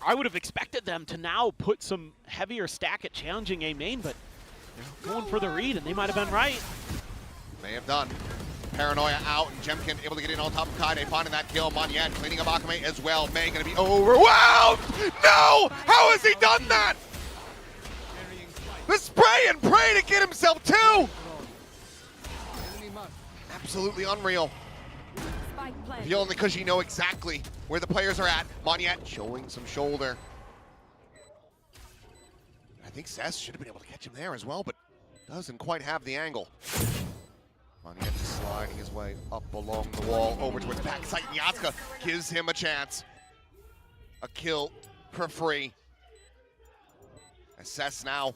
I would have expected them to now put some heavier stack at challenging A main, but they're going for the read, and they might have been right. May have done. Paranoia out, and Jemkin able to get in on top of Kaide, finding that kill. Monyet cleaning up Akame as well. May gonna be overwhelmed! No! How has he done that? The spray and pray to get himself two! Absolutely unreal. Reveal and the Cushy know exactly where the players are at. Monyet showing some shoulder. I think Cess should have been able to catch him there as well, but doesn't quite have the angle. Monyet just sliding his way up along the wall over towards the backside. Yatsuka gives him a chance. A kill for free. Cess now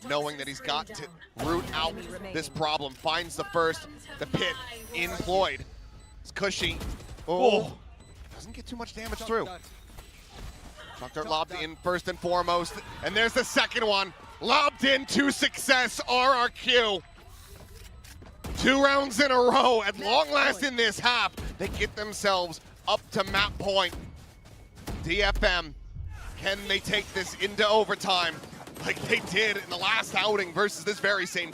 knowing that he's got to root out this problem. Finds the first, the pit in Ployd. It's Cushy. Oh, doesn't get too much damage through. Chalk Dart lobbed in first and foremost, and there's the second one. Lobbed in to success, RRQ. 2 rounds in a row, at long last in this half, they get themselves up to map point. DFM, can they take this into overtime like they did in the last outing versus this very same team?